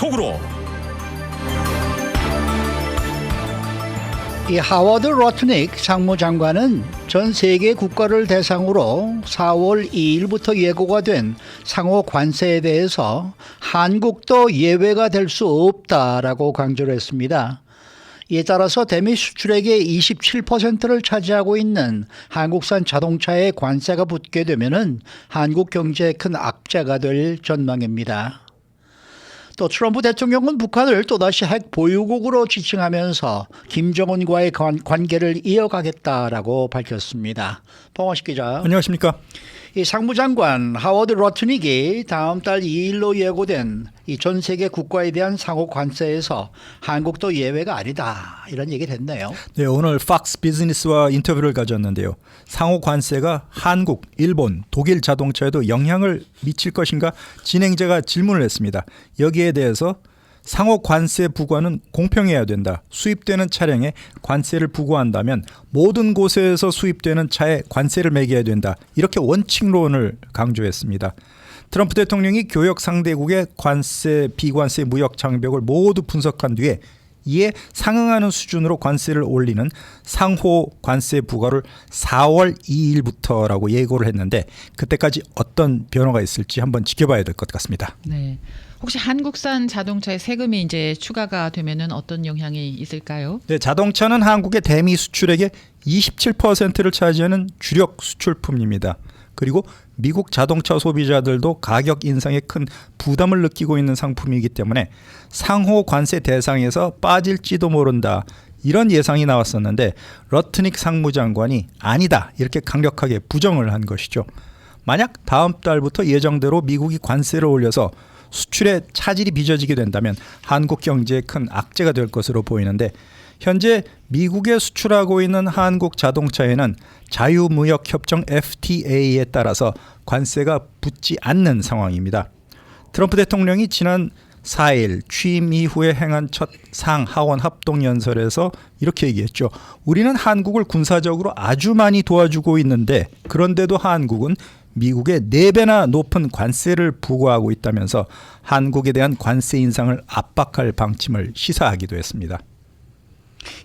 속으로. 이 하워드 로트닉 상무장관은 전 세계 국가를 대상으로 4월 2일부터 예고가 된 상호 관세에 대해서 한국도 예외가 될 수 없다라고 강조를 했습니다. 이에 따라서 대미 수출액의 27%를 차지하고 있는 한국산 자동차에 관세가 붙게 되면은 한국 경제에 큰 악재가 될 전망입니다. 또 트럼프 대통령은 북한을 또다시 핵 보유국으로 지칭하면서 김정은과의 관계를 이어가겠다라고 밝혔습니다. 봉화식 기자. 안녕하십니까. 이 상무장관 하워드 로트닉이 다음 달 2일로 예고된 이 전 세계 국가에 대한 상호 관세에서 한국도 예외가 아니다 이런 얘기 됐네요. 네, 오늘 팍스 비즈니스와 인터뷰를 가졌는데요. 상호 관세가 한국, 일본, 독일 자동차에도 영향을 미칠 것인가 진행자가 질문을 했습니다. 여기에 대해서 상호 관세 부과는 공평해야 된다. 수입되는 차량에 관세를 부과한다면 모든 곳에서 수입되는 차에 관세를 매겨야 된다. 이렇게 원칙론을 강조했습니다. 트럼프 대통령이 교역 상대국의 관세, 비관세 무역 장벽을 모두 분석한 뒤에 이에 상응하는 수준으로 관세를 올리는 상호 관세 부과를 4월 2일부터라고 예고를 했는데 그때까지 어떤 변화가 있을지 한번 지켜봐야 될 것 같습니다. 네. 혹시 한국산 자동차에 세금이 이제 추가가 되면은 어떤 영향이 있을까요? 네, 자동차는 한국의 대미 수출액의 27%를 차지하는 주력 수출품입니다. 그리고 미국 자동차 소비자들도 가격 인상에 큰 부담을 느끼고 있는 상품이기 때문에 상호 관세 대상에서 빠질지도 모른다. 이런 예상이 나왔었는데 러트닉 상무장관이 아니다. 이렇게 강력하게 부정을 한 것이죠. 만약 다음 달부터 예정대로 미국이 관세를 올려서 수출의 차질이 빚어지게 된다면 한국 경제에 큰 악재가 될 것으로 보이는데 현재 미국에 수출하고 있는 한국 자동차에는 자유무역협정 FTA에 따라서 관세가 붙지 않는 상황입니다. 트럼프 대통령이 지난 4일 취임 이후에 행한 첫 상하원 합동연설에서 이렇게 얘기했죠. 우리는 한국을 군사적으로 아주 많이 도와주고 있는데 그런데도 한국은 미국의 4배나 높은 관세를 부과하고 있다면서 한국에 대한 관세 인상을 압박할 방침을 시사하기도 했습니다.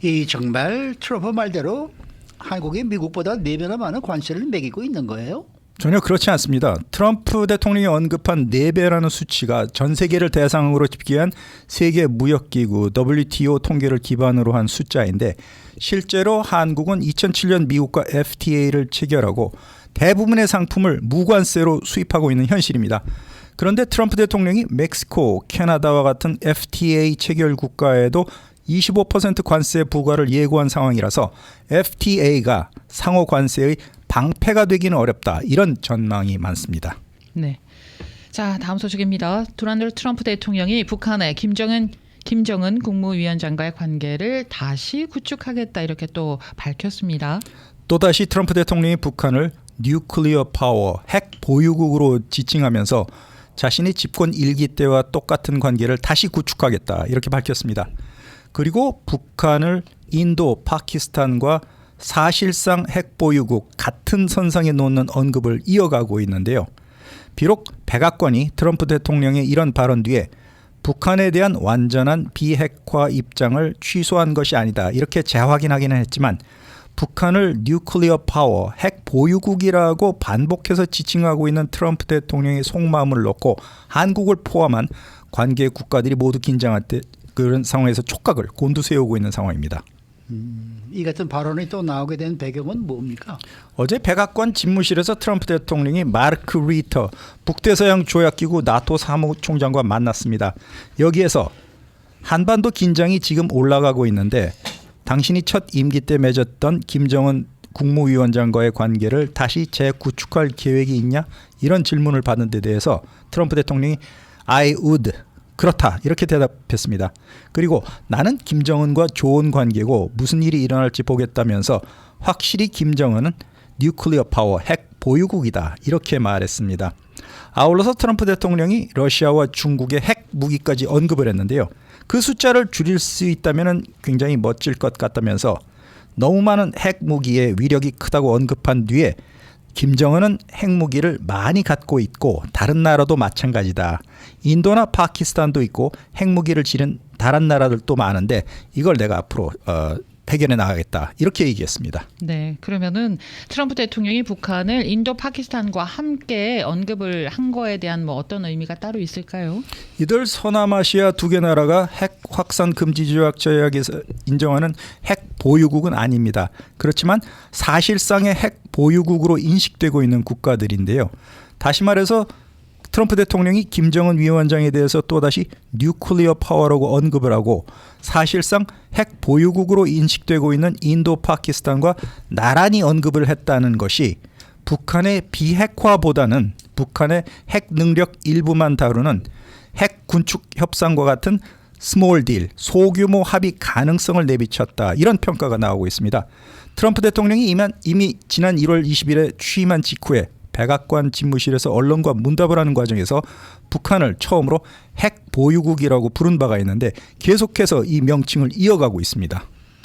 이 정말 트럼프 말대로 한국이 미국보다 4배나 많은 관세를 매기고 있는 거예요? 전혀 그렇지 않습니다. 트럼프 대통령이 언급한 4배라는 수치가 전 세계를 대상으로 집계한 세계무역기구 WTO 통계를 기반으로 한 숫자인데 실제로 한국은 2007년 미국과 FTA를 체결하고 대부분의 상품을 무관세로 수입하고 있는 현실입니다. 그런데 트럼프 대통령이 멕시코, 캐나다와 같은 FTA 체결 국가에도 25% 관세 부과를 예고한 상황이라서 FTA가 상호 관세의 방패가 되기는 어렵다. 이런 전망이 많습니다. 네. 자, 다음 소식입니다. 도널드 트럼프 대통령이 북한의 김정은 국무위원장과의 관계를 다시 구축하겠다 이렇게 또 밝혔습니다. 또다시 트럼프 대통령이 북한을 뉴클리어 파워, 핵 보유국으로 지칭하면서 자신이 집권 1기 때와 똑같은 관계를 다시 구축하겠다 이렇게 밝혔습니다. 그리고 북한을 인도, 파키스탄과 사실상 핵 보유국 같은 선상에 놓는 언급을 이어가고 있는데요. 비록 백악관이 트럼프 대통령의 이런 발언 뒤에 북한에 대한 완전한 비핵화 입장을 취소한 것이 아니다 이렇게 재확인하기는 했지만 북한을 뉴클리어 파워, 핵 보유국이라고 반복해서 지칭하고 있는 트럼프 대통령의 속마음을 놓고 한국을 포함한 관계 국가들이 모두 긴장할 때 그런 상황에서 촉각을 곤두세우고 있는 상황입니다. 이 같은 발언이 또 나오게 된 배경은 뭡니까? 어제 백악관 집무실에서 트럼프 대통령이 마르크 리터 북대서양 조약기구 나토 사무총장과 만났습니다. 여기에서 한반도 긴장이 지금 올라가고 있는데 당신이 첫 임기 때 맺었던 김정은 국무위원장과의 관계를 다시 재구축할 계획이 있냐? 이런 질문을 받은 데 대해서 트럼프 대통령이 I would 그렇다 이렇게 대답했습니다. 그리고 나는 김정은과 좋은 관계고 무슨 일이 일어날지 보겠다면서 확실히 김정은은 뉴클리어 파워 핵 보유국이다 이렇게 말했습니다. 아울러서 트럼프 대통령이 러시아와 중국의 핵 무기까지 언급을 했는데요. 그 숫자를 줄일 수 있다면 굉장히 멋질 것 같다면서 너무 많은 핵 무기의 위력이 크다고 언급한 뒤에 김정은은 핵무기를 많이 갖고 있고 다른 나라도 마찬가지다. 인도나 파키스탄도 있고 핵무기를 지닌 다른 나라들도 많은데 이걸 내가 앞으로 해결해 나가겠다. 이렇게 얘기했습니다. 네, 그러면은 트럼프 대통령이 북한을 인도, 파키스탄과 함께 언급을 한 거에 대한 뭐 어떤 의미가 따로 있을까요? 이들 서남아시아 두 개 나라가 핵 확산 금지 조약 조약에서 인정하는 핵 보유국은 아닙니다. 그렇지만 사실상의 핵 보유국으로 인식되고 있는 국가들인데요. 다시 말해서 트럼프 대통령이 김정은 위원장에 대해서 또다시 뉴클리어 파워라고 언급을 하고 사실상 핵 보유국으로 인식되고 있는 인도, 파키스탄과 나란히 언급을 했다는 것이 북한의 비핵화보다는 북한의 핵 능력 일부만 다루는 핵 군축 협상과 같은 스몰 딜, 소규모 합의 가능성을 내비쳤다. 이런 평가가 나오고 있습니다. 트럼프 대통령이 이미 지난 1월 20일에 취임한 직후에 백악관 집무실에서 언론과 문답을 하는 과정에서 북한을 처음으로 핵 보유국이라고 부른 바가 있는데 계속해서 이 명칭을 이어가고 있습니다.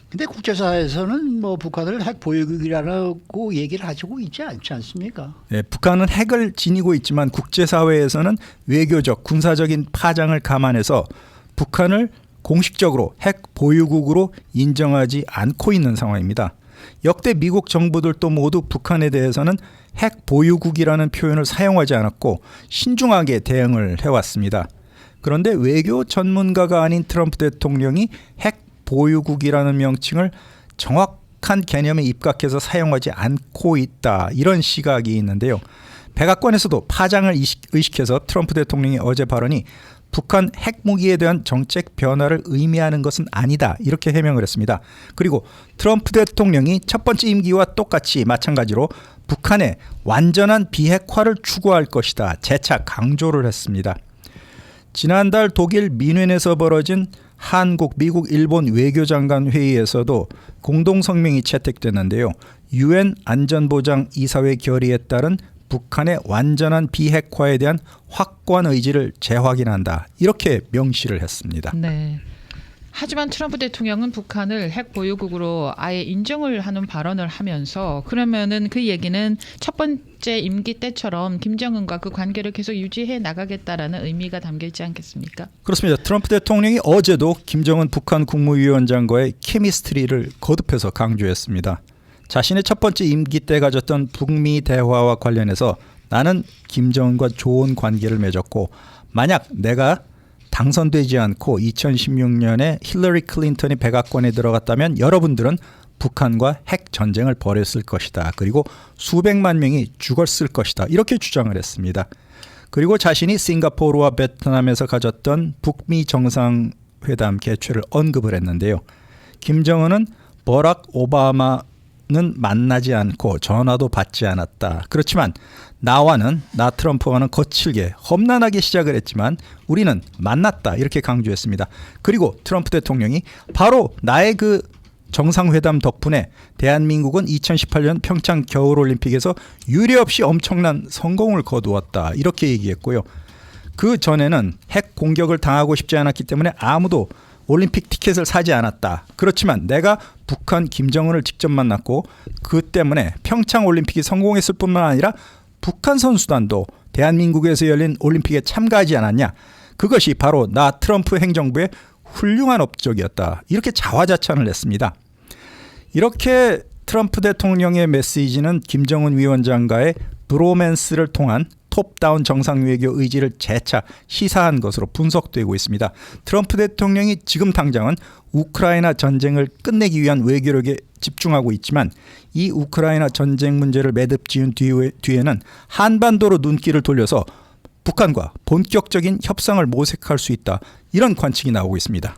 근데 국제사회에서는 뭐 북한을 핵 보유국이라고 얘기를 하고 있지 않지 않습니까? 네, 북한은 핵을 지니고 있지만 국제사회에서는 외교적, 군사적인 파장을 감안해서 북한을 공식적으로 핵 보유국으로 인정하지 않고 있는 상황입니다. 역대 미국 정부들도 모두 북한에 대해서는 핵 보유국이라는 표현을 사용하지 않았고 신중하게 대응을 해왔습니다. 그런데 외교 전문가가 아닌 트럼프 대통령이 핵 보유국이라는 명칭을 정확한 개념에 입각해서 사용하지 않고 있다. 이런 시각이 있는데요. 백악관에서도 파장을 의식해서 트럼프 대통령의 어제 발언이 북한 핵무기에 대한 정책 변화를 의미하는 것은 아니다. 이렇게 해명을 했습니다. 그리고 트럼프 대통령이 첫 번째 임기와 똑같이 마찬가지로 북한의 완전한 비핵화를 추구할 것이다. 재차 강조를 했습니다. 지난달 독일 뮌헨에서 벌어진 한국, 미국, 일본 외교장관 회의에서도 공동성명이 채택됐는데요. UN 안전보장이사회 결의에 따른 북한의 완전한 비핵화에 대한 확고한 의지를 재확인한다. 이렇게 명시를 했습니다. 네. 하지만 트럼프 대통령은 북한을 핵 보유국으로 아예 인정을 하는 발언을 하면서 그러면은 그 얘기는 첫 번째 임기 때처럼 김정은과 그 관계를 계속 유지해 나가겠다라는 의미가 담겨 있지 않겠습니까? 그렇습니다. 트럼프 대통령이 어제도 김정은 북한 국무위원장과의 케미스트리를 거듭해서 강조했습니다. 자신의 첫 번째 임기 때 가졌던 북미 대화와 관련해서 나는 김정은과 좋은 관계를 맺었고 만약 내가 당선되지 않고 2016년에 힐러리 클린턴이 백악관에 들어갔다면 여러분들은 북한과 핵 전쟁을 벌였을 것이다. 그리고 수백만 명이 죽었을 것이다. 이렇게 주장을 했습니다. 그리고 자신이 싱가포르와 베트남에서 가졌던 북미 정상회담 개최를 언급을 했는데요. 김정은은 버락 오바마는 만나지 않고 전화도 받지 않았다. 그렇지만 나 트럼프와는 거칠게 험난하게 시작을 했지만 우리는 만났다. 이렇게 강조했습니다. 그리고 트럼프 대통령이 바로 나의 그 정상회담 덕분에 대한민국은 2018년 평창 겨울올림픽에서 유례없이 엄청난 성공을 거두었다. 이렇게 얘기했고요. 그 전에는 핵 공격을 당하고 싶지 않았기 때문에 아무도 올림픽 티켓을 사지 않았다. 그렇지만 내가 북한 김정은을 직접 만났고 그 때문에 평창 올림픽이 성공했을 뿐만 아니라 북한 선수단도 대한민국에서 열린 올림픽에 참가하지 않았냐. 그것이 바로 나 트럼프 행정부의 훌륭한 업적이었다. 이렇게 자화자찬을 했습니다. 이렇게 트럼프 대통령의 메시지는 김정은 위원장과의 브로맨스를 통한 톱다운 정상외교 의지를 재차 시사한 것으로 분석되고 있습니다. 트럼프 대통령이 지금 당장은 우크라이나 전쟁을 끝내기 위한 외교력에 집중하고 있지만 이 우크라이나 전쟁 문제를 매듭 지은 뒤에는 한반도로 눈길을 돌려서 북한과 본격적인 협상을 모색할 수 있다. 이런 관측이 나오고 있습니다.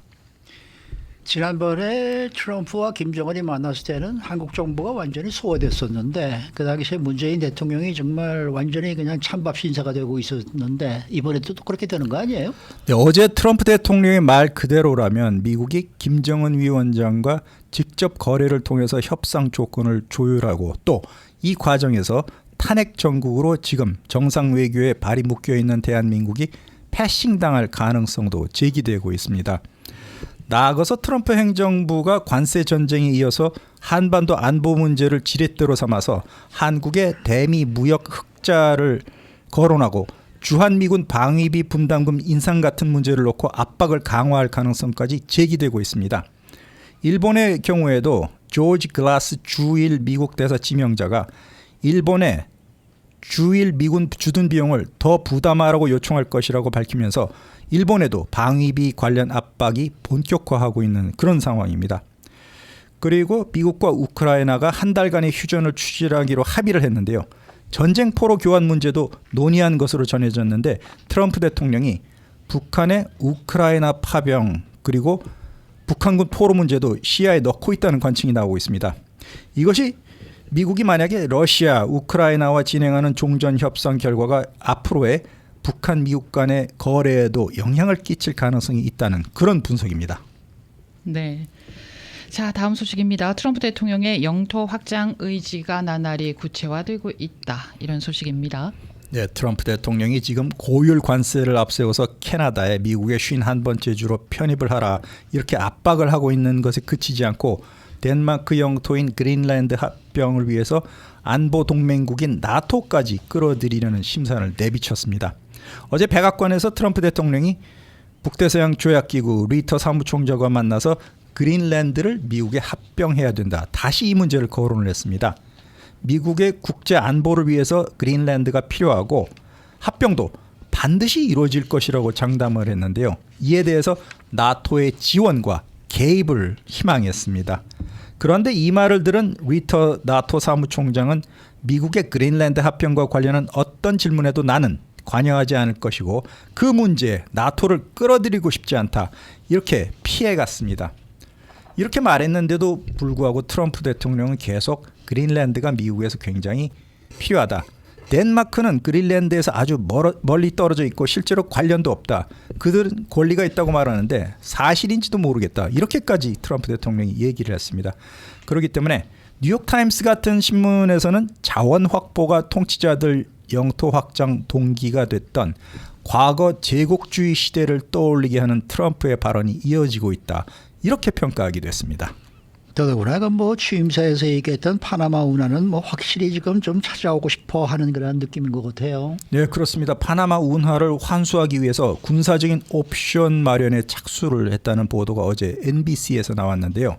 지난번에 트럼프와 김정은이 만났을 때는 한국 정부가 완전히 소외됐었는데 그 당시에 문재인 대통령이 정말 완전히 그냥 찬밥 신사가 되고 있었는데 이번에도 또 그렇게 되는 거 아니에요? 네, 어제 트럼프 대통령의 말 그대로라면 미국이 김정은 위원장과 직접 거래를 통해서 협상 조건을 조율하고 또 이 과정에서 탄핵 정국으로 지금 정상 외교에 발이 묶여 있는 대한민국이 패싱당할 가능성도 제기되고 있습니다. 나아가서 트럼프 행정부가 관세 전쟁에 이어서 한반도 안보 문제를 지렛대로 삼아서 한국의 대미 무역 흑자를 거론하고 주한미군 방위비 분담금 인상 같은 문제를 놓고 압박을 강화할 가능성까지 제기되고 있습니다. 일본의 경우에도 조지 글라스 주일 미국 대사 지명자가 일본에 주일 미군 주둔 비용을 더 부담하라고 요청할 것이라고 밝히면서 일본에도 방위비 관련 압박이 본격화하고 있는 그런 상황입니다. 그리고 미국과 우크라이나가 한 달간의 휴전을 추진하기로 합의를 했는데요. 전쟁 포로 교환 문제도 논의한 것으로 전해졌는데 트럼프 대통령이 북한의 우크라이나 파병 그리고 북한군 포로 문제도 시야에 넣고 있다는 관측이 나오고 있습니다. 이것이 미국이 만약에 러시아, 우크라이나와 진행하는 종전 협상 결과가 앞으로의 북한, 미국 간의 거래에도 영향을 끼칠 가능성이 있다는 그런 분석입니다. 네. 자, 다음 소식입니다. 트럼프 대통령의 영토 확장 의지가 나날이 구체화되고 있다. 이런 소식입니다. 네, 트럼프 대통령이 지금 고율 관세를 앞세워서 캐나다에 미국의 51번째 주로 편입을 하라 이렇게 압박을 하고 있는 것에 그치지 않고 덴마크 영토인 그린란드 합병을 위해서 안보 동맹국인 나토까지 끌어들이려는 심산을 내비쳤습니다. 어제 백악관에서 트럼프 대통령이 북대서양 조약기구 리터 사무총장과 만나서 그린란드를 미국에 합병해야 된다. 다시 이 문제를 거론을 했습니다. 미국의 국제 안보를 위해서 그린란드가 필요하고 합병도 반드시 이루어질 것이라고 장담을 했는데요. 이에 대해서 나토의 지원과 개입을 희망했습니다. 그런데 이 말을 들은 리터 나토 사무총장은 미국의 그린란드 합병과 관련한 어떤 질문에도 나는 관여하지 않을 것이고 그 문제에 나토를 끌어들이고 싶지 않다. 이렇게 피해갔습니다. 이렇게 말했는데도 불구하고 트럼프 대통령은 계속 그린란드가 미국에서 굉장히 필요하다. 덴마크는 그린란드에서 아주 멀리 떨어져 있고 실제로 관련도 없다. 그들은 권리가 있다고 말하는데 사실인지도 모르겠다. 이렇게까지 트럼프 대통령이 얘기를 했습니다. 그렇기 때문에 뉴욕타임스 같은 신문에서는 자원 확보가 통치자들 영토 확장 동기가 됐던 과거 제국주의 시대를 떠올리게 하는 트럼프의 발언이 이어지고 있다. 이렇게 평가하기도 했습니다. 더더구나 취임사에서 얘기했던 파나마 운하는 확실히 지금 좀 찾아오고 싶어 하는 그런 느낌인 것 같아요. 네, 그렇습니다. 파나마 운하를 환수하기 위해서 군사적인 옵션 마련에 착수를 했다는 보도가 어제 NBC에서 나왔는데요.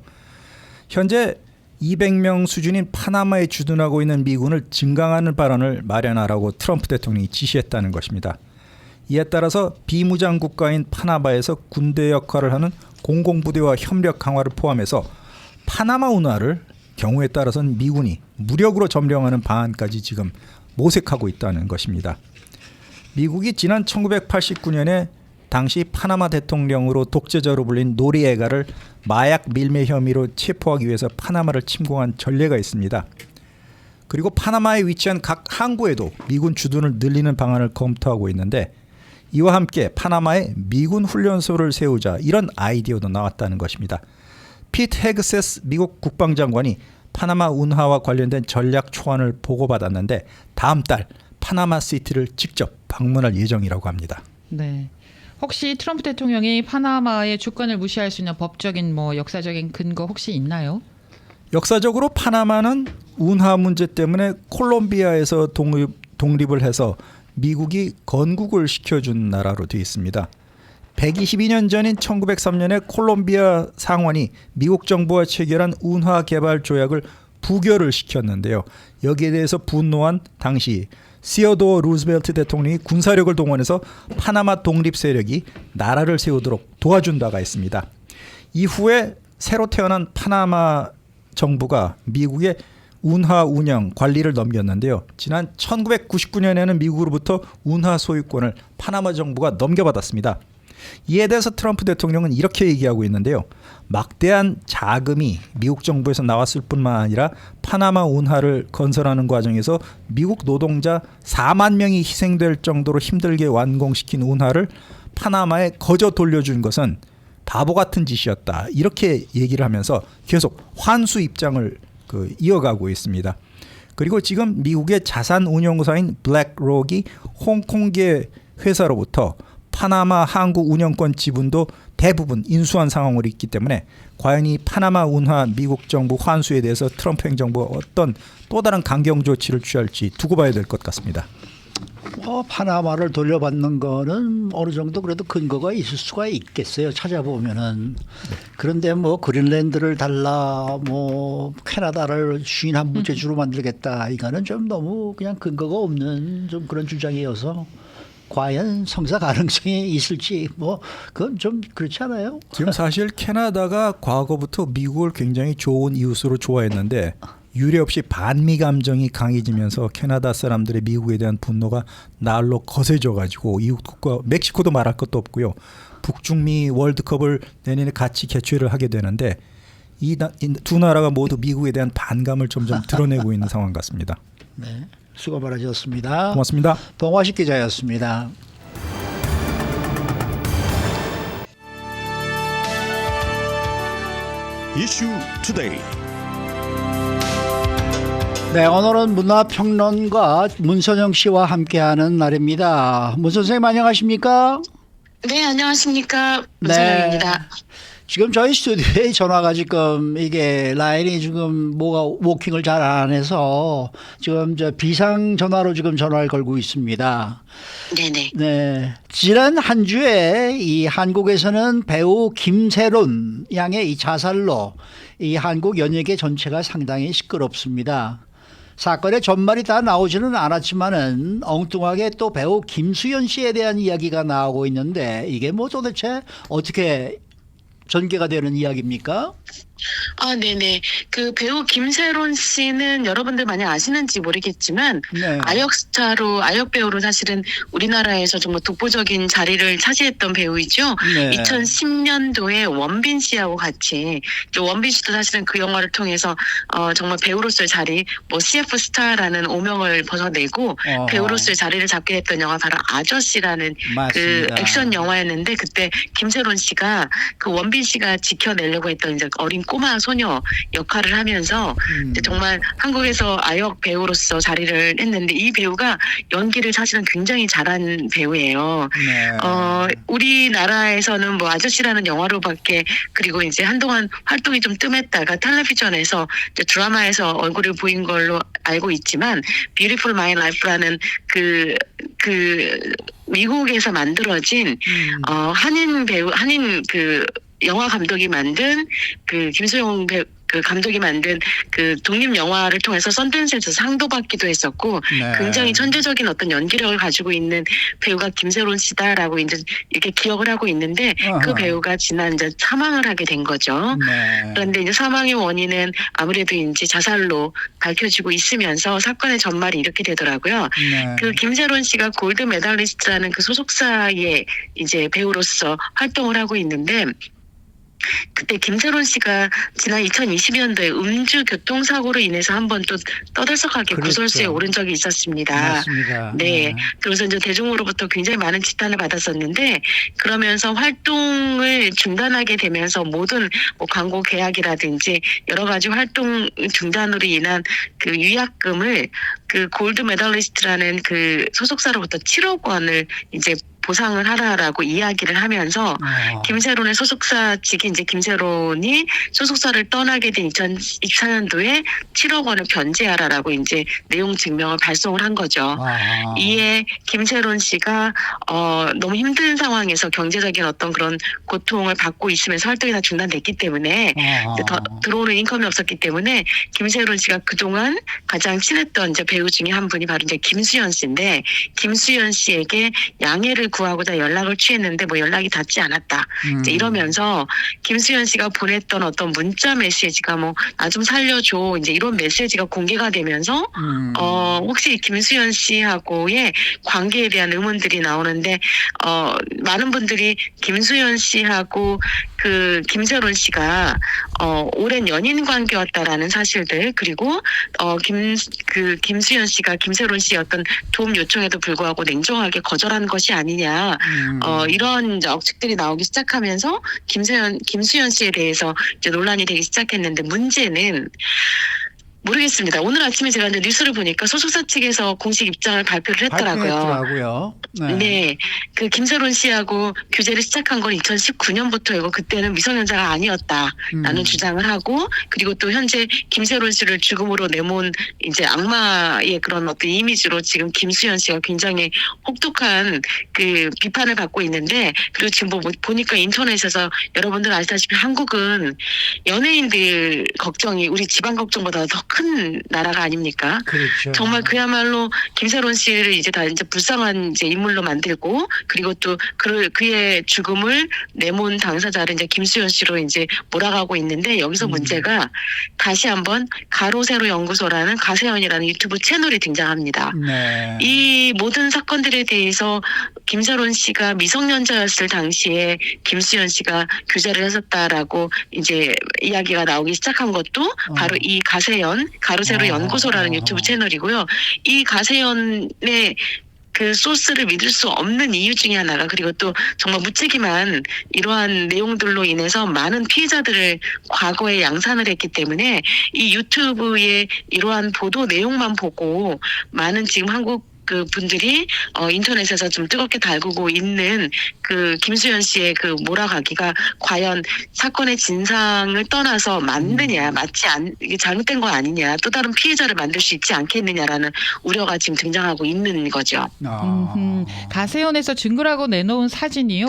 현재 200명 수준인 파나마에 주둔하고 있는 미군을 증강하는 발언을 마련하라고 트럼프 대통령이 지시했다는 것입니다. 이에 따라서 비무장 국가인 파나마에서 군대 역할을 하는 공공부대와 협력 강화를 포함해서 파나마 운하를 경우에 따라서는 미군이 무력으로 점령하는 방안까지 지금 모색하고 있다는 것입니다. 미국이 지난 1989년에 당시 파나마 대통령으로 독재자로 불린 노리에가를 마약 밀매 혐의로 체포하기 위해서 파나마를 침공한 전례가 있습니다. 그리고 파나마에 위치한 각 항구에도 미군 주둔을 늘리는 방안을 검토하고 있는데 이와 함께 파나마에 미군 훈련소를 세우자 이런 아이디어도 나왔다는 것입니다. 피트 헤그세스 미국 국방장관이 파나마 운하와 관련된 전략 초안을 보고받았는데 다음 달 파나마 시티를 직접 방문할 예정이라고 합니다. 네. 혹시 트럼프 대통령이 파나마의 주권을 무시할 수 있는 법적인 역사적인 근거 혹시 있나요? 역사적으로 파나마는 운하 문제 때문에 콜롬비아에서 독립을 해서 미국이 건국을 시켜준 나라로 되어 있습니다. 122년 전인 1903년에 콜롬비아 상원이 미국 정부와 체결한 운하 개발 조약을 부결을 시켰는데요. 여기에 대해서 분노한 당시 시어도어 루즈벨트 대통령이 군사력을 동원해서 파나마 독립 세력이 나라를 세우도록 도와준 바가 있습니다. 이후에 새로 태어난 파나마 정부가 미국의 운하 운영 관리를 넘겼는데요. 지난 1999년에는 미국으로부터 운하 소유권을 파나마 정부가 넘겨받았습니다. 이에 대해서 트럼프 대통령은 이렇게 얘기하고 있는데요. 막대한 자금이 미국 정부에서 나왔을 뿐만 아니라 파나마 운하를 건설하는 과정에서 미국 노동자 4만 명이 희생될 정도로 힘들게 완공시킨 운하를 파나마에 거저 돌려준 것은 바보 같은 짓이었다. 이렇게 얘기를 하면서 계속 환수 입장을 이어가고 있습니다. 그리고 지금 미국의 자산 운용사인 블랙록이 홍콩계 회사로부터 파나마 한국 운영권 지분도 대부분 인수한 상황으로 있기 때문에 과연 이 파나마 운하 미국 정부 환수에 대해서 트럼프 행정부가 어떤 또 다른 강경 조치를 취할지 두고 봐야 될 것 같습니다. 파나마를 돌려받는 거는 어느 정도 그래도 근거가 있을 수가 있겠어요. 찾아보면은. 그런데 뭐 그린랜드를 달라, 뭐 캐나다를 주인 한 무제주로 만들겠다. 이거는 좀 너무 그냥 근거가 없는 좀 그런 주장이어서 과연 성사 가능성이 있을지 뭐 그건 좀 그렇지 않아요? 지금 사실 캐나다가 과거부터 미국을 굉장히 좋은 이웃으로 좋아했는데 유례 없이 반미 감정이 강해지면서 캐나다 사람들의 미국에 대한 분노가 날로 거세져 가지고 이웃 국가 멕시코도 말할 것도 없고요. 북중미 월드컵을 내년에 같이 개최를 하게 되는데 이 두 나라가 모두 미국에 대한 반감을 점점 드러내고 있는 상황 같습니다. 네, 수고 많으셨습니다. 고맙습니다. 동화식 기자였습니다. 이슈 투데이. 네, 오늘은 문화평론가 문선영 씨와 함께하는 날입니다. 문 선생님 안녕하십니까? 네, 안녕하십니까. 문선영입니다. 지금 저희 스튜디오에 전화가 지금 이게 라인이 지금 뭐가 워킹을 잘 안 해서 지금 저 비상 전화로 지금 전화를 걸고 있습니다. 네네. 네. 지난 한 주에 이 한국에서는 배우 김세론 양의 이 자살로 이 한국 연예계 전체가 상당히 시끄럽습니다. 사건의 전말이 다 나오지는 않았지만은 엉뚱하게 또 배우 김수현 씨에 대한 이야기가 나오고 있는데 이게 뭐 도대체 어떻게 전개가 되는 이야기입니까? 아, 네네. 그 배우 김세론 씨는 여러분들 많이 아시는지 모르겠지만 네. 아역 스타로 아역 배우로 사실은 우리나라에서 정말 독보적인 자리를 차지했던 배우이죠. 네. 2010년도에 원빈 씨하고 같이 원빈 씨도 사실은 그 영화를 통해서 정말 배우로서의 자리, 뭐 CF 스타라는 오명을 벗어내고 배우로서의 자리를 잡게 됐던 영화 바로 아저씨라는 맞습니다. 그 액션 영화였는데 그때 김세론 씨가 그 원빈 씨가 지켜내려고 했던 이제 어린 꼬마 소녀 역할을 하면서 이제 정말 한국에서 아역 배우로서 자리를 했는데 이 배우가 연기를 사실은 굉장히 잘한 배우예요. 네. 우리나라에서는 뭐 아저씨라는 영화로밖에 그리고 이제 한동안 활동이 좀 뜸했다가 텔레비전에서 이제 드라마에서 얼굴을 보인 걸로 알고 있지만 뷰티풀 마이 라이프라는 그 미국에서 만들어진 한인 그 영화 감독이 만든 그 김소영 그 감독이 만든 그 독립 영화를 통해서 썬댄스에서 상도 받기도 했었고 네. 굉장히 천재적인 어떤 연기력을 가지고 있는 배우가 김세론 씨다라고 이제 이렇게 기억을 하고 있는데 그 배우가 지난 이제 사망을 하게 된 거죠. 네. 그런데 이제 사망의 원인은 아무래도 이제 자살로 밝혀지고 있으면서 사건의 전말이 이렇게 되더라고요. 네. 그 김세론 씨가 골드 메달리스트라는 그 소속사의 이제 배우로서 활동을 하고 있는데 그때 김세론 씨가 지난 2020년도에 음주 교통사고로 인해서 한번 또 떠들썩하게 그랬죠. 구설수에 오른 적이 있었습니다. 맞습니다. 네. 그래서 이제 대중으로부터 굉장히 많은 지탄을 받았었는데 그러면서 활동을 중단하게 되면서 모든 뭐 광고 계약이라든지 여러 가지 활동 중단으로 인한 그 위약금을 그 골드 메달리스트라는 그 소속사로부터 7억 원을 이제 보상을 하라라고 이야기를 하면서 김세론의 소속사 측이 이제 김세론이 소속사를 떠나게 된 2024년도에 7억 원을 변제하라라고 이제 내용 증명을 발송을 한 거죠. 이에 김세론 씨가 너무 힘든 상황에서 경제적인 어떤 그런 고통을 받고 있으면서 활동이 다 중단됐기 때문에 들어오는 인컴이 없었기 때문에 김세론 씨가 그동안 가장 친했던 이제 배우 중에 한 분이 바로 이제 김수현 씨인데 김수현 씨에게 양해를 구하고자 연락을 취했는데 뭐 연락이 닿지 않았다. 이제 이러면서 김수현 씨가 보냈던 어떤 문자 메시지가 뭐 나 좀 살려줘 이제 이런 메시지가 공개가 되면서 혹시 김수현 씨하고의 관계에 대한 의문들이 나오는데 많은 분들이 김수현 씨하고 그 김세론 씨가 오랜 연인 관계였다라는 사실들 그리고 김수현 씨가 김세론 씨의 어떤 도움 요청에도 불구하고 냉정하게 거절한 것이 아니냐 이런 이제 억측들이 나오기 시작하면서 김수현 씨에 대해서 이제 논란이 되기 시작했는데 문제는 모르겠습니다. 오늘 아침에 제가 이제 뉴스를 보니까 소속사 측에서 공식 입장을 발표를 했더라고요. 발표했더라고요. 네. 그 김세론 씨하고 교제를 시작한 건 2019년부터이고 그때는 미성년자가 아니었다라는 주장을 하고, 그리고 또 현재 김세론 씨를 죽음으로 내몬 이제 악마의 그런 어떤 이미지로 지금 김수현 씨가 굉장히 혹독한 그 비판을 받고 있는데, 그리고 지금 보니까 인터넷에서 여러분들 아시다시피 한국은 연예인들 걱정이 우리 지방 걱정보다 더 큰 나라가 아닙니까? 그렇죠. 정말 그야말로 김세론 씨를 이제 다 이제 불쌍한 이제 인물로 만들고, 그리고 또 그의 죽음을 내몬 당사자를 이제 김수현 씨로 이제 몰아가고 있는데, 여기서 문제가 다시 한번 가로세로 연구소라는 가세연이라는 유튜브 채널이 등장합니다. 네. 이 모든 사건들에 대해서 김세론 씨가 미성년자였을 당시에 김수현 씨가 교제를 했었다라고 이제 이야기가 나오기 시작한 것도 바로 이 가로세로 연구소라는 유튜브 채널이고요. 이 가세연의 그 소스를 믿을 수 없는 이유 중에 하나가, 그리고 또 정말 무책임한 이러한 내용들로 인해서 많은 피해자들을 과거에 양산을 했기 때문에 이 유튜브의 이러한 보도 내용만 보고 많은 지금 한국 그 분들이 인터넷에서 좀 뜨겁게 달구고 있는 그 김수현 씨의 그 몰아가기가 과연 사건의 진상을 떠나서 맞느냐, 이게 잘못된 거 아니냐, 또 다른 피해자를 만들 수 있지 않겠느냐라는 우려가 지금 등장하고 있는 거죠. 가세연에서 증거라고 내놓은 사진이요.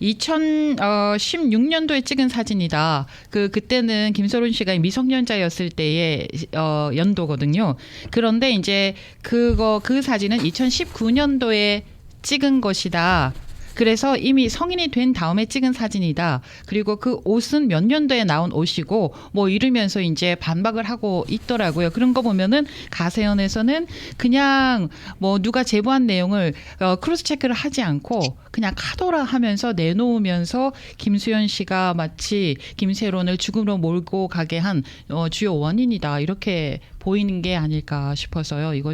2016년도에 찍은 사진이다. 그때는 김세론 씨가 미성년자였을 때의 연도거든요. 그런데 이제 그 사진은 2019년도에 찍은 것이다. 그래서 이미 성인이 된 다음에 찍은 사진이다. 그리고 그 옷은 몇 년도에 나온 옷이고 뭐 이러면서 이제 반박을 하고 있더라고요. 그런 거 보면은 가세연에서는 그냥 뭐 누가 제보한 내용을 크로스 체크를 하지 않고 그냥 카더라 하면서 내놓으면서 김수현 씨가 마치 김세론을 죽음으로 몰고 가게 한 주요 원인이다. 이렇게 보이는 게 아닐까 싶어서요. 이거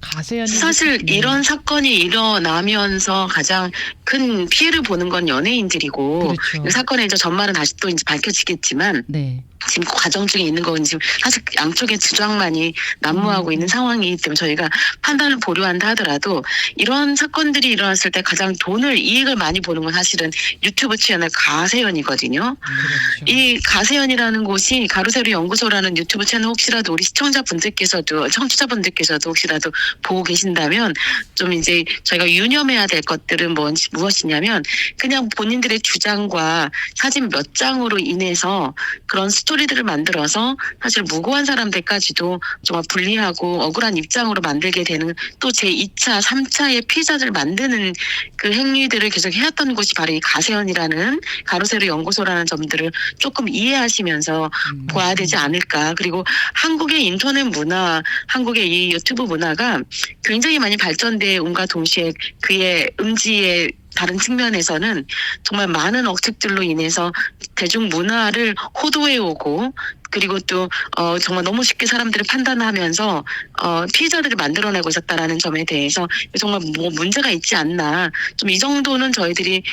가세연이 사실 이런 사건이 일어나면서 가장 큰 피해를 보는 건 연예인들이고, 그렇죠. 이 사건의 이제 전말은 다시 또 이제 밝혀지겠지만, 네. 지금 과정 중에 있는 건 지금 사실 양쪽의 주장만이 난무하고 있는 상황이기 때문에 저희가 판단을 보류한다 하더라도, 이런 사건들이 일어났을 때 가장 이익을 많이 보는 건 사실은 유튜브 채널 가세연이거든요. 그렇죠. 이 가세연이라는 곳이 가로세로 연구소라는 유튜브 채널 혹시라도 우리 청취자분들께서도 혹시라도 보고 계신다면 좀 이제 저희가 유념해야 될 것들은 무엇이냐면, 그냥 본인들의 주장과 사진 몇 장으로 인해서 그런 스토리들을 만들어서 사실 무고한 사람들까지도 정말 불리하고 억울한 입장으로 만들게 되는, 또 제2차, 3차의 피해자들 만드는 그 행위들을 계속 해왔던 곳이 바로 이 가세연이라는 가로세로 연구소라는 점들을 조금 이해하시면서 보아야 되지 않을까. 그리고 한국의 인터넷 문화, 한국의 이 유튜브 문화가 굉장히 많이 발전돼 온과 동시에 그의 음지의 다른 측면에서는 정말 많은 억측들로 인해서 대중문화를 호도해 오고, 그리고 또 정말 너무 쉽게 사람들을 판단하면서 피해자들을 만들어내고 있었다라는 점에 대해서 정말 뭐 문제가 있지 않나, 좀 이 정도는 저희들이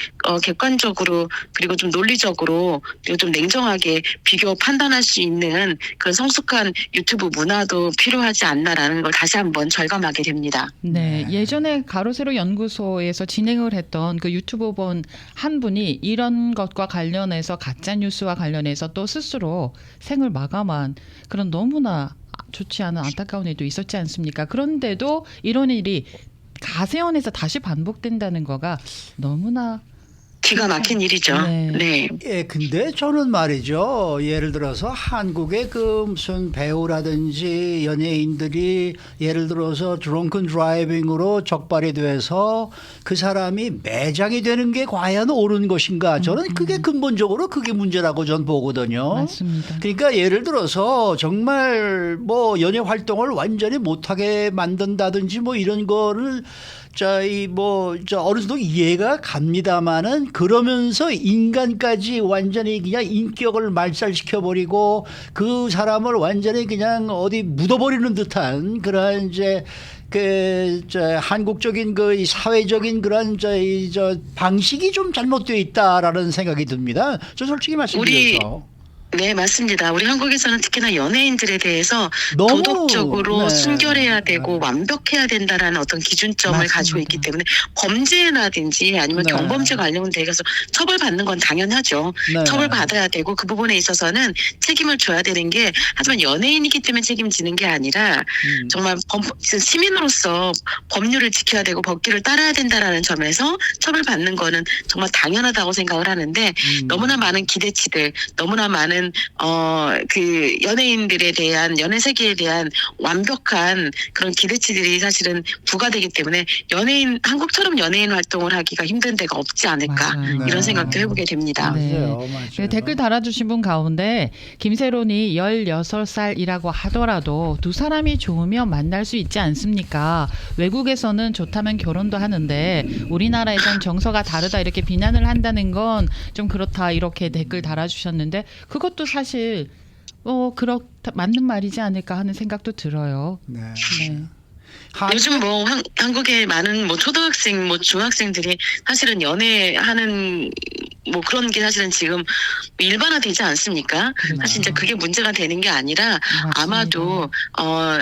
객관적으로 그리고 좀 논리적으로 그리고 좀 냉정하게 비교 판단할 수 있는 그런 성숙한 유튜브 문화도 필요하지 않나라는 걸 다시 한번 절감하게 됩니다. 네, 예전에 가로세로 연구소에서 진행을 했던 그 유튜버분 한 분이 이런 것과 관련해서 가짜 뉴스와 관련해서 또 스스로 생을 마감한 그런 너무나 좋지 않은 안타까운 일도 있었지 않습니까? 그런데도 이런 일이 가세연에서 다시 반복된다는 거가 너무나 기가 막힌 일이죠. 네. 예, 근데 저는 말이죠. 예를 들어서 한국의 그 무슨 배우라든지 연예인들이 예를 들어서 드렁큰 드라이빙으로 적발이 돼서 그 사람이 매장이 되는 게 과연 옳은 것인가? 저는 그게 근본적으로 그게 문제라고 전 보거든요. 맞습니다. 그러니까 예를 들어서 정말 뭐 연예 활동을 완전히 못하게 만든다든지 뭐 이런 거를 어느 정도 이해가 갑니다만은, 그러면서 인간까지 완전히 그냥 인격을 말살시켜버리고 그 사람을 완전히 그냥 어디 묻어버리는 듯한 그런 한국적인 그 사회적인 그런 방식이 좀 잘못되어 있다라는 생각이 듭니다. 저 솔직히 말씀드려서. 네, 맞습니다. 우리 한국에서는 특히나 연예인들에 대해서 너무, 도덕적으로 네. 순결해야 되고 완벽해야 된다라는 어떤 기준점을 맞습니다. 가지고 있기 때문에 범죄라든지 아니면 네. 경범죄 관련돼서 처벌받는 건 당연하죠. 네. 처벌받아야 되고 그 부분에 있어서는 책임을 져야 되는 게 하지만 연예인이기 때문에 책임지는 게 아니라 정말 시민으로서 법률을 지켜야 되고 법규를 따라야 된다라는 점에서 처벌받는 거는 정말 당연하다고 생각을 하는데 너무나 많은 기대치들, 너무나 많은 그 연예인들에 대한 연예 세계에 대한 완벽한 그런 기대치들이 사실은 부과되기 때문에 한국처럼 연예인 활동을 하기가 힘든 데가 없지 않을까 맞아요. 이런 네. 생각도 해보게 됩니다. 네. 맞아요. 그 댓글 달아주신 분 가운데 김세론이 16살이라고 하더라도 두 사람이 좋으면 만날 수 있지 않습니까? 외국에서는 좋다면 결혼도 하는데 우리나라에선 정서가 다르다 이렇게 비난을 한다는 건 좀 그렇다 이렇게 댓글 달아주셨는데 그것도 사실 그렇다 맞는 말이지 않을까 하는 생각도 들어요. 네. 네. 요즘 뭐 한국의 많은 뭐 초등학생, 뭐 중학생들이 사실은 연애하는 뭐 그런 게 사실은 지금 일반화되지 않습니까? 그렇죠. 사실 이제 그게 문제가 되는 게 아니라 맞습니다. 아마도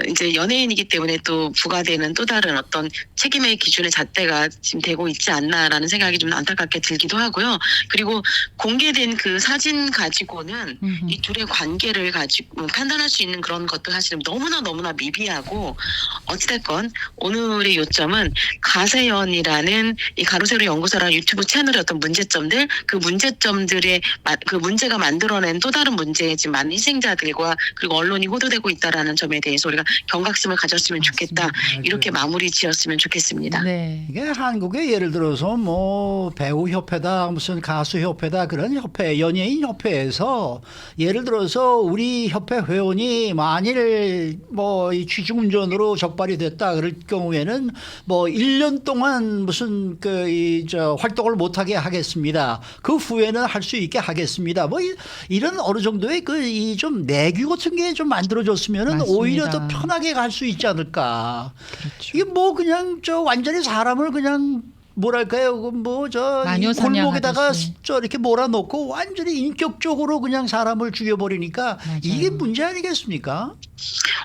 이제 연예인이기 때문에 또 부과되는 또 다른 어떤 책임의 기준의 잣대가 지금 되고 있지 않나라는 생각이 좀 안타깝게 들기도 하고요. 그리고 공개된 그 사진 가지고는 이 둘의 관계를 가지고 판단할 수 있는 그런 것도 사실은 너무나 미비하고 어찌됐건 오늘의 요점은 가세연이라는 이 가로세로 연구소라는 유튜브 채널의 어떤 문제점들, 그 문제점들의 그 문제가 만들어낸 또 다른 문제에 지금 많은 희생자들과 그리고 언론이 호도되고 있다라는 점에 대해서 우리가 경각심을 가졌으면 좋겠다. 맞습니다. 이렇게 마무리 지었으면 좋겠습니다. 네. 이게 한국에 예를 들어서 뭐 배우 협회다 무슨 가수 협회다 그런 협회 연예인 협회에서 예를 들어서 우리 협회 회원이 만일 뭐 이 취중운전으로 적발이 됐다 그럴 경우에는 뭐 1년 동안 무슨 활동을 못하게 하겠습니다. 그 후에는 할 수 있게 하겠습니다. 뭐 이런 어느 정도의 이 좀 내규 같은 게 좀 만들어졌으면은 맞습니다. 오히려 더 편하게 갈 수 있지 않을까. 그렇죠. 이게 뭐 그냥 완전히 사람을 그냥 뭐랄까요 마녀 골목에다가 사냥하듯이. 이렇게 몰아놓고 완전히 인격적으로 그냥 사람을 죽여버리니까 맞아요. 이게 문제 아니겠습니까?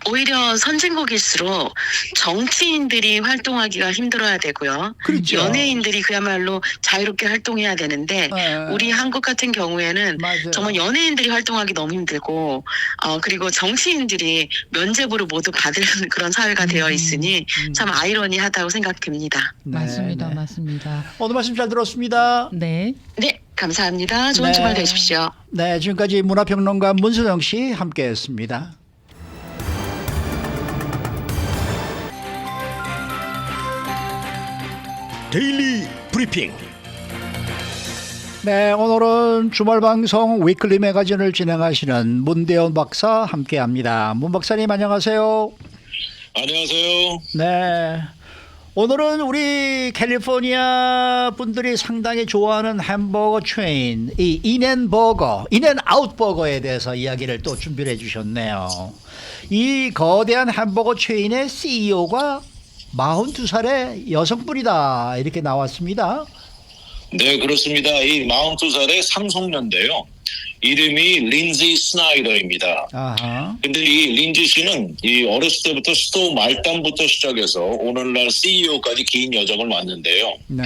오히려 선진국일수록 정치인들이 활동하기가 힘들어야 되고요. 그렇죠. 연예인들이 그야말로 자유롭게 활동해야 되는데 네. 우리 한국 같은 경우에는 맞아요. 정말 연예인들이 활동하기 너무 힘들고 그리고 정치인들이 면죄부를 모두 받을 그런 사회가 되어 있으니 참 아이러니하다고 생각됩니다. 네, 맞습니다. 네. 맞습니다. 오늘 말씀 잘 들었습니다. 네. 네, 감사합니다. 좋은 네. 주말 되십시오. 네, 지금까지 문화평론가 문수정 씨 함께했습니다. 데일리 브리핑. 네, 오늘은 주말 방송 위클리 매거진을 진행하시는 문대원 박사 함께합니다. 문 박사님 안녕하세요. 안녕하세요. 네. 오늘은 우리 캘리포니아 분들이 상당히 좋아하는 햄버거 체인, 이 인앤아웃 버거에 대해서 이야기를 또 준비를 해주셨네요. 이 거대한 햄버거 체인의 CEO가 42살의 여성분이다 이렇게 나왔습니다. 네, 그렇습니다. 이 42살의 상속녀인데요. 이름이 린지 스나이더입니다. 아하. 근데 이 린지 씨는 이 어렸을 때부터 스토어 말단부터 시작해서 오늘날 CEO까지 긴 여정을 왔는데요. 네.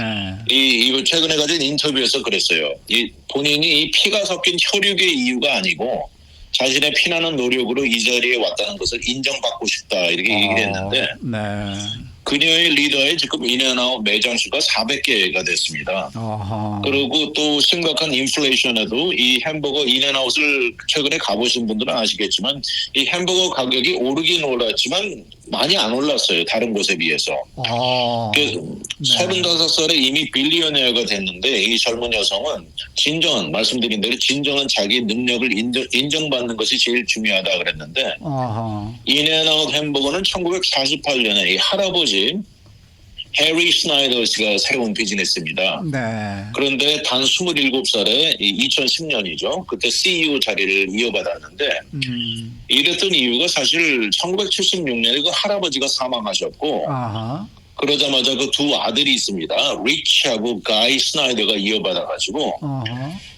이 최근에 가진 인터뷰에서 그랬어요. 이 본인이 이 피가 섞인 혈육의 이유가 아니고 자신의 피나는 노력으로 이 자리에 왔다는 것을 인정받고 싶다 이렇게 얘기를 했는데 네. 그녀의 리더에 지금 인앤아웃 매장 수가 400개가 됐습니다. 어허. 그리고 또 심각한 인플레이션에도 이 햄버거 인앤아웃을 최근에 가보신 분들은 아시겠지만 이 햄버거 가격이 오르긴 올랐지만 많이 안 올랐어요. 다른 곳에 비해서. 네. 35살에 이미 빌리어네어가 됐는데 이 젊은 여성은 말씀드린 대로 진정한 자기 능력을 인정받는 것이 제일 중요하다 그랬는데 어허. 인앤아웃 햄버거는 1948년에 이 할아버지 해리 스나이더가 세운 비즈니스입니다. 네. 그런데 단 27살에 2010년이죠. 그때 CEO 자리를 이어받았는데 이랬던 이유가 사실 1976년에 그 할아버지가 사망하셨고 아하. 그러자마자 그 두 아들이 있습니다. 리치하고 가이 스나이더가 이어받아가지고 어허.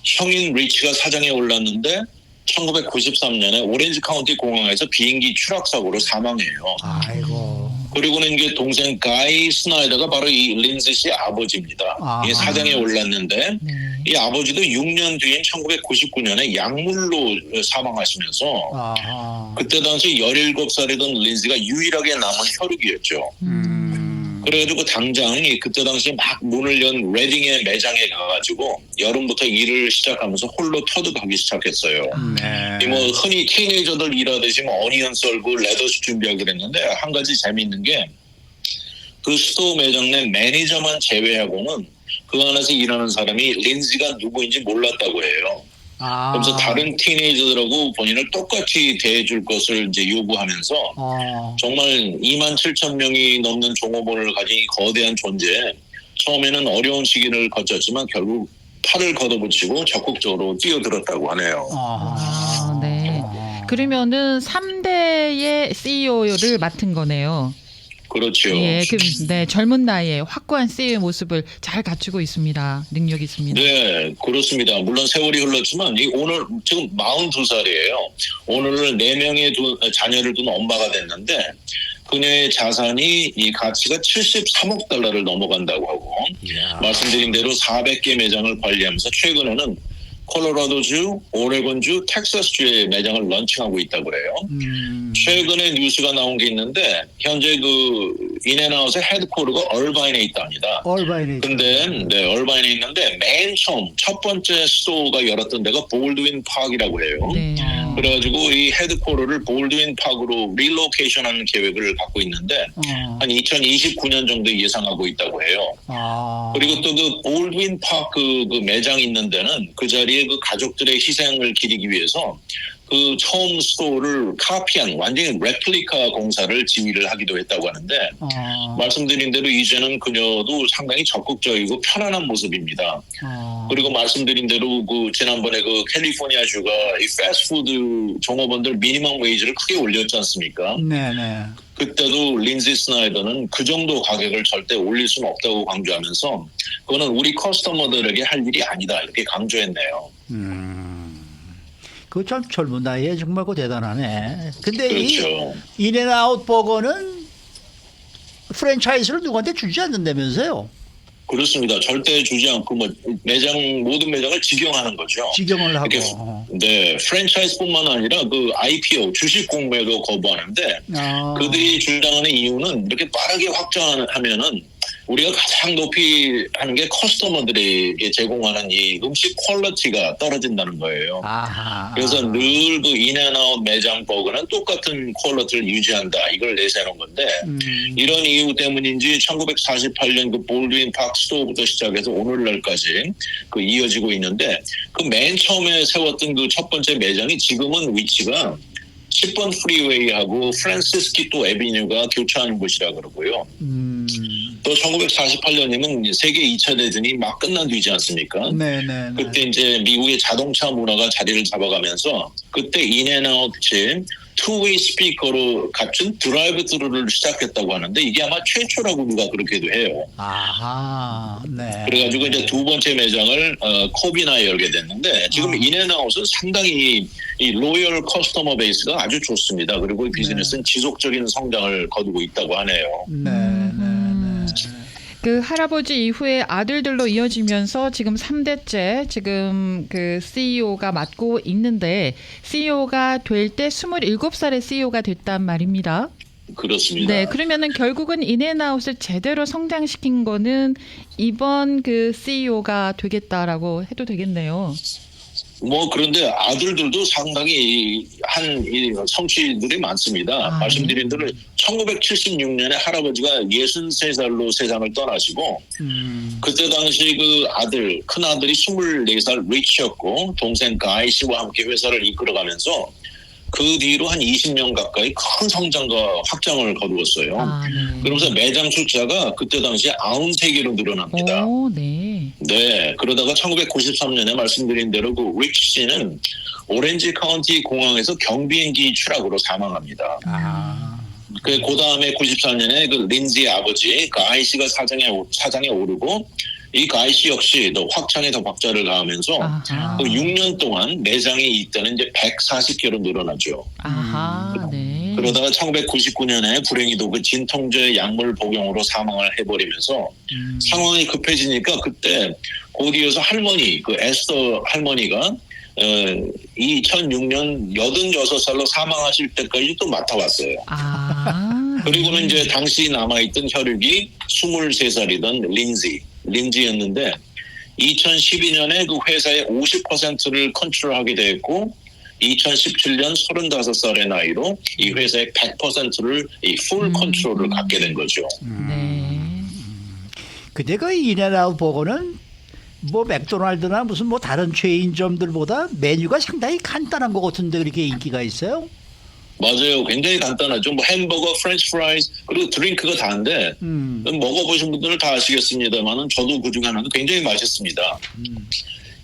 형인 리치가 사장에 올랐는데 1993년에 오렌지 카운티 공항에서 비행기 추락 사고로 사망해요. 아이고. 그리고는 이제 동생 가이 스나이더가 바로 이 린지 씨의 아버지입니다. 아하. 이 사장에 올랐는데 네. 이 아버지도 6년 뒤인 1999년에 약물로 사망하시면서 아하. 그때 당시 17살이던 린지가 유일하게 남은 혈육이었죠. 그래가지고 당장 그때 당시 막 문을 연 레딩의 매장에 가가지고 여름부터 일을 시작하면서 홀로 터득하기 시작했어요. 네. 이 뭐 흔히 티네이저들 일하듯이 뭐 어니언 썰고 레더스 준비하기로 했는데 한 가지 재미있는 게 그 스토어 매장 내 매니저만 제외하고는 그 안에서 일하는 사람이 린지가 누구인지 몰랐다고 해요. 아. 그래서 다른 티네이저들하고 본인을 똑같이 대해줄 것을 이제 요구하면서 정말 27,000명이 넘는 종업원을 가진 이 거대한 존재. 처음에는 어려운 시기를 거쳤지만 결국 팔을 걷어붙이고 적극적으로 뛰어들었다고 하네요. 아, 네. 그러면은 3대의 CEO를 맡은 거네요. 그렇죠. 예, 네, 젊은 나이에 확고한 CEO 모습을 잘 갖추고 있습니다. 능력 있습니다. 네, 그렇습니다. 물론 세월이 흘렀지만 오늘 지금 42살이에요. 오늘은 4명의 자녀를 둔 엄마가 됐는데 그녀의 자산이 이 가치가 73억 달러를 넘어간다고 하고 말씀드린 대로 400개 매장을 관리하면서 최근에는 콜로라도주, 오레곤주, 텍사스주의 매장을 런칭하고 있다고 그래요. 최근에 뉴스가 나온 게 있는데 현재 그 인앤아웃의 헤드코어가 얼바인에 있답니다. 얼바인에. 근데 네, 얼바인에 있는데 맨 처음 첫 번째 스토어가 열었던 데가 볼드윈 파크이라고 해요. 네. 그래가지고 이 헤드코어를 볼드윈 파크로 릴로케이션하는 계획을 갖고 있는데 한 2029년 정도 예상하고 있다고 해요. 그리고 또 그 볼드윈 파크 그 매장이 있는 데는 그 자리에 그 가족들의 희생을 기리기 위해서 그 처음 스토어를 카피한 완전히 레플리카 공사를 지휘를 하기도 했다고 하는데 말씀드린 대로 이제는 그녀도 상당히 적극적이고 편안한 모습입니다. 그리고 말씀드린 대로 그 지난번에 그 캘리포니아주가 이 패스트푸드 종업원들 미니멈 웨이지를 크게 올렸지 않습니까? 네네. 그때도 린지 스나이더는 그 정도 가격을 절대 올릴 수는 없다고 강조하면서 그거는 우리 커스터머들에게 할 일이 아니다 이렇게 강조했네요. 그 참 젊은 나이에 정말 그 대단하네. 근데 그렇죠. 이 인앤아웃 버거는 프랜차이즈를 누구한테 주지 않는다면서요? 그렇습니다. 절대 주지 않고 뭐 모든 매장을 직영하는 거죠. 직영을 하고. 이렇게, 네, 프랜차이즈뿐만 아니라 그 IPO 주식 공매도 거부하는데 그들이 주장하는 이유는 이렇게 빠르게 확장하면은 우리가 가장 높이 하는 게 커스터머들에게 제공하는 이 음식 퀄리티가 떨어진다는 거예요. 그래서 늘 그 인앤아웃 매장 버거는 똑같은 퀄리티를 유지한다. 이걸 내세우는 건데 이런 이유 때문인지 1948년 그 볼드윈 파크 스토어부터 시작해서 오늘날까지 그 이어지고 있는데 그 맨 처음에 세웠던 그 첫 번째 매장이 지금은 위치가 10번 프리웨이하고 프란시스키토 애비뉴가 교차하는 곳이라 그러고요. 또 1948년이면 세계 2차 대전이 막 끝난 뒤지 않습니까? 네네. 그때 이제 미국의 자동차 문화가 자리를 잡아가면서 그때 인앤아웃이 투웨이 스피커로 갖춘 드라이브 스루를 시작했다고 하는데 이게 아마 최초라고 누가 그렇게도 해요. 네. 그래가지고 이제 두 번째 매장을 코비나에 열게 됐는데 지금 인앤아웃은 상당히 이 로열 커스터머 베이스가 아주 좋습니다. 그리고 이 비즈니스는 지속적인 성장을 거두고 있다고 하네요. 그 할아버지 이후에 아들들로 이어지면서 지금 3대째 지금 그 CEO가 맡고 있는데 CEO가 될 때 27살의 CEO가 됐단 말입니다. 그렇습니다. 네, 그러면은 결국은 인앤아웃을 제대로 성장시킨 거는 이번 그 CEO가 되겠다라고 해도 되겠네요. 뭐 그런데 아들들도 상당히 한 성취들이 많습니다. 말씀드린 대로 1976년에 할아버지가 63살로 세상을 떠나시고 그때 당시 그 큰 아들이 24살 리치였고 동생 가이 씨와 함께 회사를 이끌어가면서 그 뒤로 한 20년 가까이 큰 성장과 확장을 거두었어요. 그러면서 매장 숫자가 그때 당시에 93개로 늘어납니다. 네. 그러다가 1993년에 말씀드린 대로 그 리치 씨는 오렌지 카운티 공항에서 경비행기 추락으로 사망합니다. 그 다음에 94년에 그 린지의 아버지 그 아이 씨가 사장에 오르고 이 가이 씨 역시 또 확장에 더 박자를 가하면서 아하. 그 6년 동안 매장이 이때는 이제 140개로 늘어나죠. 아하, 네. 그러다가 1999년에 불행히도 그 진통제 약물 복용으로 사망을 해버리면서 상황이 급해지니까 그때 곧이어서 할머니, 그 에스더 할머니가 2006년 86살로 사망하실 때까지 또 맡아왔어요. 아. 그리고는 이제 당시 남아있던 혈육이 23살이던 린지였는데 2012년에 그 회사의 50%를 컨트롤하게 됐고 2017년 35살의 나이로 이 회사의 100%를 이 풀 컨트롤을 갖게 된 거죠. 네. 근데 그 인앤아웃 버거는 뭐 맥도날드나 무슨 뭐 다른 체인점들보다 메뉴가 상당히 간단한 것 같은데 그렇게 인기가 있어요? 맞아요. 굉장히 간단하죠. 뭐 햄버거, 프렌치 프라이즈 그리고 드링크가 다인데 먹어보신 분들은 다 아시겠습니다만은 저도 그중 하나는 굉장히 맛있습니다.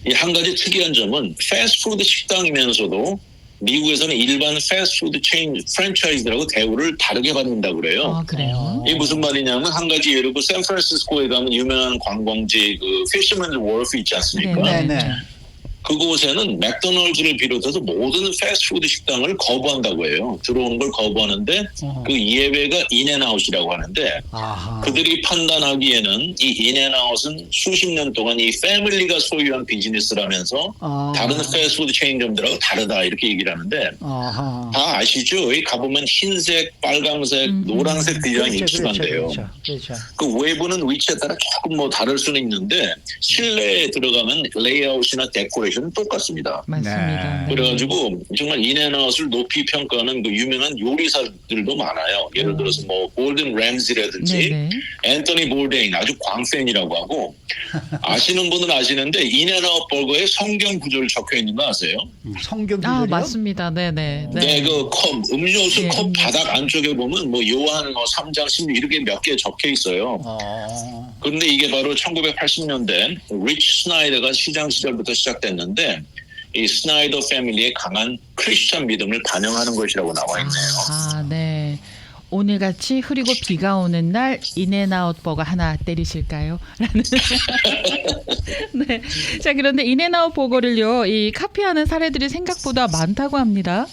이 한 가지 특이한 점은 패스트푸드 식당이면서도 미국에서는 일반 패스트푸드 체인 프랜차이즈들하고 대우를 다르게 받는다고 그래요. 아, 그래요? 이게 무슨 말이냐면 한 가지 예를 들어 샌프란시스코에 가면 유명한 관광지 그 피셔먼즈 월프 있지 않습니까? 네네. 그곳에는 맥도날드를 비롯해서 모든 패스트푸드 식당을 거부한다고 해요. 들어오는 걸 거부하는데 그 예외가 인앤아웃이라고 하는데 아하. 그들이 판단하기에는 이 인앤아웃은 수십 년 동안 이 패밀리가 소유한 비즈니스라면서 다른 패스트푸드 체인점들하고 다르다 이렇게 얘기를 하는데 아하. 다 아시죠? 여기 가보면 흰색, 빨강색, 노란색 디자인이 익숙한데요. 그렇죠. 그 외부는 위치에 따라 조금 뭐 다를 수는 있는데 실내에 들어가면 레이아웃이나 데코레이션은 똑같습니다. 맞습니다. 네. 그래가지고 정말 인앤아웃을 높이 평가하는 그 유명한 요리사들도 많아요. 예를 들어서 뭐 골든 램지라든지 네네. 앤토니 볼데인 아주 광팬이라고 하고 아시는 분은 아시는데 인앤아웃 버거에 성경 구절을 적혀 있는 거 아세요? 성경 아, 구절이요? 맞습니다. 네네. 네, 그 컵, 음료수 네, 컵 음료수. 바닥 안쪽에 보면 뭐 요한 뭐 3장 16 이렇게 몇 개 적혀 있어요. 그런데 이게 바로 1980년대 리치 스나이더가 시장 시절부터 시작됐는데 이 스나이더 패밀리의 강한 크리스천 믿음을 반영하는 것이라고 나와 있네요. 아, 네. 오늘같이 흐리고 비가 오는 날 인앤아웃 버거 하나 때리실까요? 라는. 네. 자, 그런데 인앤아웃 버거를요, 이 카피하는 사례들이 생각보다 많다고 합니다.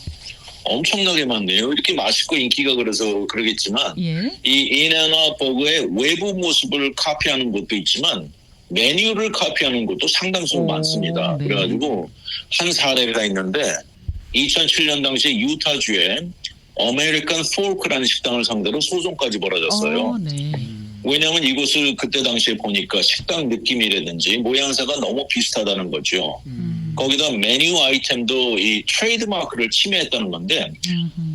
엄청나게 많네요. 이렇게 맛있고 인기가 그래서 그러겠지만 예. 이 인앤아웃 버거의 외부 모습을 카피하는 것도 있지만 메뉴를 카피하는 것도 상당수 오, 많습니다. 네. 그래가지고 한 사례가 있는데 2007년 당시에 유타주에 어메리칸 포크라는 식당을 상대로 소송까지 벌어졌어요. 네. 왜냐하면 이곳을 그때 당시에 보니까 식당 느낌이라든지 모양새가 너무 비슷하다는 거죠. 거기다 메뉴 아이템도 이 트레이드마크를 침해했다는 건데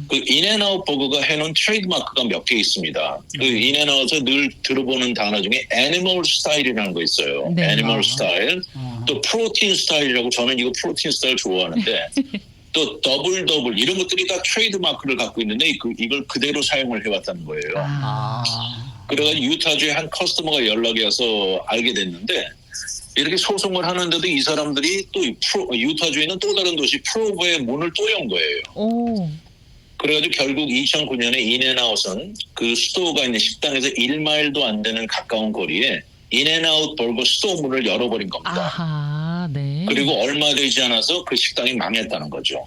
그 인앤아웃 버거가 해놓은 트레이드마크가 몇 개 있습니다. 그 인앤아웃에서 늘 들어보는 단어 중에 애니멀 스타일이라는 거 있어요. 네. 애니멀 스타일. 또 프로틴 스타일이라고 저는 이거 프로틴 스타일 좋아하는데 또 더블 이런 것들이 다 트레이드마크를 갖고 있는데 이걸 그대로 사용을 해왔다는 거예요. 그래가지고 유타주의 한 커스터머가 연락이 와서 알게 됐는데 이렇게 소송을 하는데도 이 사람들이 또 유타주에 있는 또 다른 도시 프로브의 문을 또 연 거예요. 오. 그래가지고 결국 2009년에 인앤아웃은 그 수도가 있는 식당에서 1마일도 안 되는 가까운 거리에 인앤아웃 버거 수도 문을 열어버린 겁니다. 아하, 네. 그리고 얼마 되지 않아서 그 식당이 망했다는 거죠.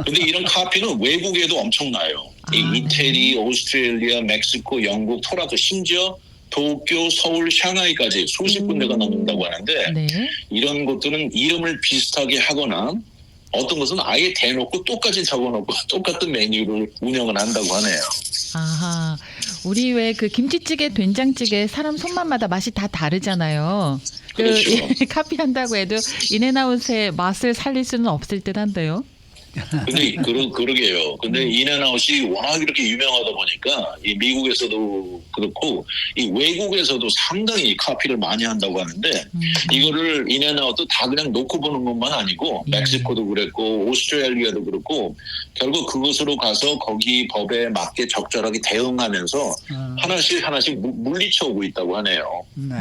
근데 이런 카피는 외국에도 엄청나요. 이태리, 오스트레일리아, 멕시코, 영국, 토라도 심지어 도쿄, 서울, 샹하이까지 수십 군데가 넘는다고 하는데 네. 이런 것들은 이름을 비슷하게 하거나 어떤 것은 아예 대놓고 똑같이 적어놓고 똑같은 메뉴를 운영을 한다고 하네요. 아하. 우리 왜 그 김치찌개, 된장찌개 사람 손맛마다 맛이 다 다르잖아요. 그렇죠. 카피한다고 해도 인앤아웃의 맛을 살릴 수는 없을 듯한데요. 근데 그러게요. 근데 인앤아웃이 워낙 이렇게 유명하다 보니까 이 미국에서도 그렇고 이 외국에서도 상당히 카피를 많이 한다고 하는데 이거를 인앤아웃도 다 그냥 놓고 보는 것만 아니고 멕시코도 그랬고 오스트레일리아도 그렇고 결국 그곳으로 가서 거기 법에 맞게 적절하게 대응하면서 하나씩 물리쳐 오고 있다고 하네요. 네.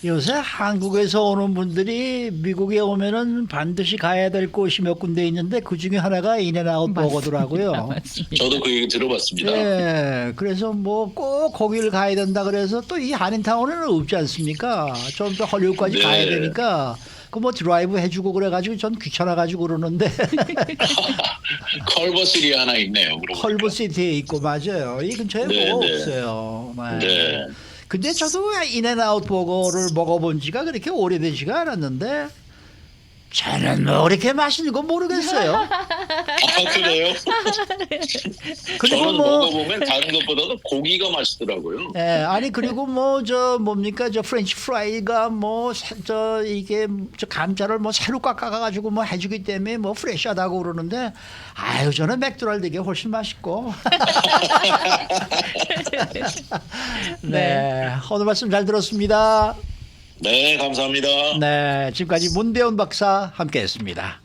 요새 한국에서 오는 분들이 미국에 오면은 반드시 가야 될 곳이 몇 군데 있는데 그 중에 하나가 인앤아웃 버거더라고요. 맞습니다. 저도 그 얘기 들어봤습니다. 네, 그래서 뭐 꼭 거기를 가야 된다 그래서 또 이 한인타운에는 없지 않습니까? 좀 더 헐리우드까지 네. 가야 되니까 그 뭐 드라이브 해주고 그래가지고 전 귀찮아가지고 그러는데 컬버스리 하나 있네요. 그러고 컬버시티에 있고 맞아요. 이 근처에 네, 뭐가 네. 없어요. 보니까. 네. 근데 저도 인앤아웃 버거를 먹어본 지가 그렇게 오래되지가 않았는데 저는 뭐 그렇게 맛있는 거 모르겠어요. 아 그래요? 그리고 저는 뭐 먹어보면 다른 것보다도 고기가 맛있더라고요. 예, 아니 그리고 뭐 저 뭡니까 저 프렌치 프라이가 뭐 저 이게 저 감자를 뭐 새로 깎아가지고 뭐 해주기 때문에 뭐 프레시하다고 그러는데 아유 저는 맥도날드게 훨씬 맛있고. 네, 오늘 말씀 잘 들었습니다. 네, 감사합니다. 네, 지금까지 문대원 박사 함께했습니다.